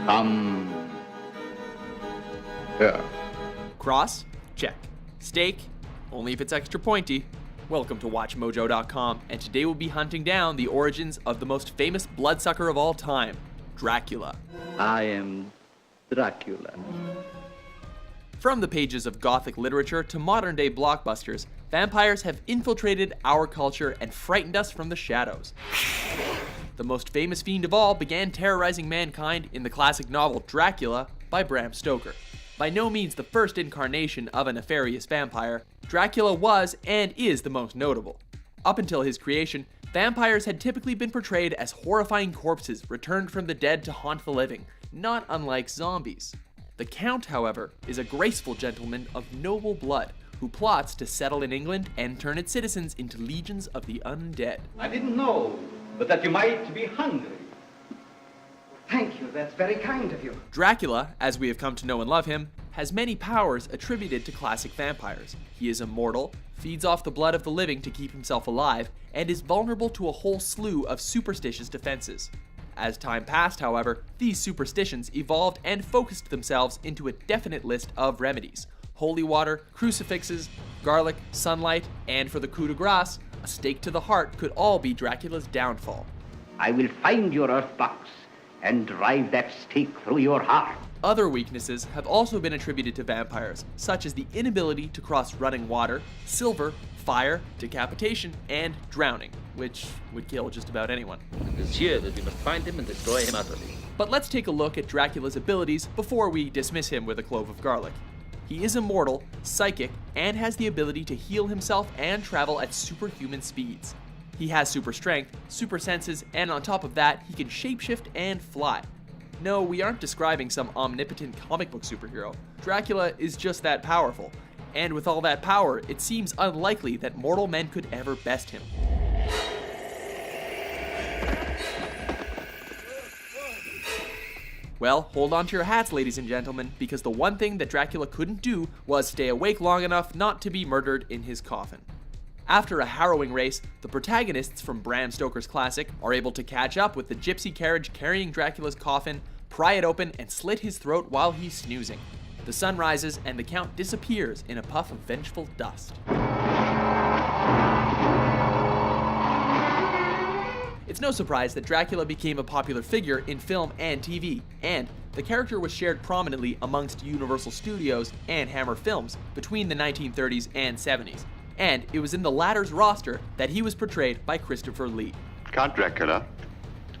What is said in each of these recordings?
Come here. Cross? Check. Steak? Only if it's extra pointy. Welcome to WatchMojo.com, and today we'll be hunting down the origins of the most famous bloodsucker of all time, Dracula. I am Dracula. From the pages of Gothic literature to modern-day blockbusters, vampires have infiltrated our culture and frightened us from the shadows. The most famous fiend of all began terrorizing mankind in the classic novel Dracula by Bram Stoker. By no means the first incarnation of a nefarious vampire, Dracula was and is the most notable. Up until his creation, vampires had typically been portrayed as horrifying corpses returned from the dead to haunt the living, not unlike zombies. The Count, however, is a graceful gentleman of noble blood who plots to settle in England and turn its citizens into legions of the undead. I didn't know, but that you might be hungry. Thank you, that's very kind of you. Dracula, as we have come to know and love him, has many powers attributed to classic vampires. He is immortal, feeds off the blood of the living to keep himself alive, and is vulnerable to a whole slew of superstitious defenses. As time passed, however, these superstitions evolved and focused themselves into a definite list of remedies. Holy water, crucifixes, garlic, sunlight, and for the coup de grace, a stake to the heart could all be Dracula's downfall. I will find your earth box and drive that stake through your heart. Other weaknesses have also been attributed to vampires, such as the inability to cross running water, silver, fire, decapitation, and drowning, which would kill just about anyone. It is here that we must find him and destroy him utterly. But let's take a look at Dracula's abilities before we dismiss him with a clove of garlic. He is immortal, psychic, and has the ability to heal himself and travel at superhuman speeds. He has super strength, super senses, and on top of that, he can shapeshift and fly. No, we aren't describing some omnipotent comic book superhero. Dracula is just that powerful, and with all that power, it seems unlikely that mortal men could ever best him. Well, hold on to your hats, ladies and gentlemen, because the one thing that Dracula couldn't do was stay awake long enough not to be murdered in his coffin. After a harrowing race, the protagonists from Bram Stoker's classic are able to catch up with the gypsy carriage carrying Dracula's coffin, pry it open, and slit his throat while he's snoozing. The sun rises and the Count disappears in a puff of vengeful dust. It's no surprise that Dracula became a popular figure in film and TV, and the character was shared prominently amongst Universal Studios and Hammer Films between the 1930s and 70s. And it was in the latter's roster that he was portrayed by Christopher Lee. Count Dracula.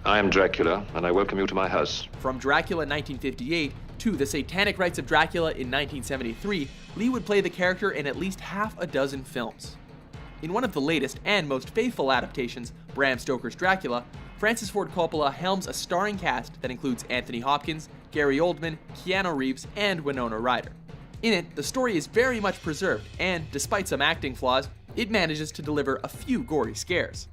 I am Dracula, and I welcome you to my house. From Dracula 1958 to The Satanic Rites of Dracula in 1973, Lee would play the character in at least half a dozen films. In one of the latest and most faithful adaptations, Bram Stoker's Dracula, Francis Ford Coppola helms a starring cast that includes Anthony Hopkins, Gary Oldman, Keanu Reeves, and Winona Ryder. In it, the story is very much preserved, and despite some acting flaws, it manages to deliver a few gory scares.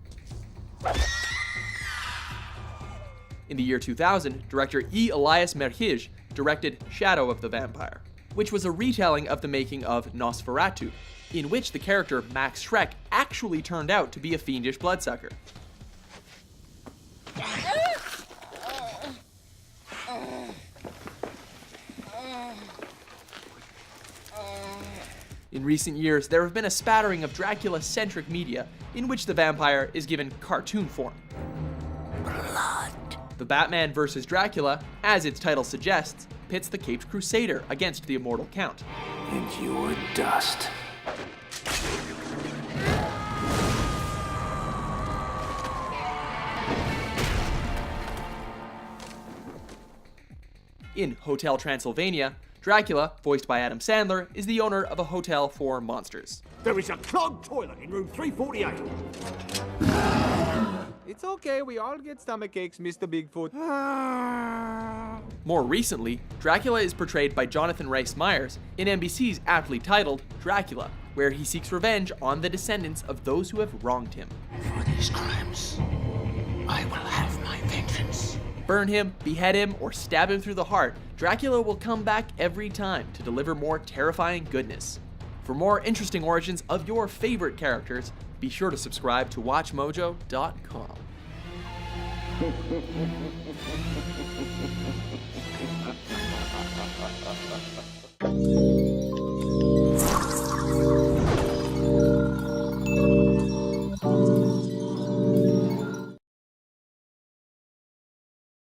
In the year 2000, director E. Elias Merhige directed Shadow of the Vampire, which was a retelling of the making of Nosferatu, in which the character Max Schreck actually turned out to be a fiendish bloodsucker. In recent years, there have been a spattering of Dracula-centric media in which the vampire is given cartoon form. Blood. The Batman vs. Dracula, as its title suggests, pits the Caped Crusader against the immortal Count. And you are dust. In Hotel Transylvania, Dracula, voiced by Adam Sandler, is the owner of a hotel for monsters. There is a clogged toilet in room 348. It's okay, we all get stomach aches, Mr. Bigfoot. More recently, Dracula is portrayed by Jonathan Rhys Meyers in NBC's aptly titled Dracula, where he seeks revenge on the descendants of those who have wronged him. For these crimes, I will have my vengeance. Burn him, behead him, or stab him through the heart, Dracula will come back every time to deliver more terrifying goodness. For more interesting origins of your favorite characters, Be sure to subscribe to WatchMojo.com.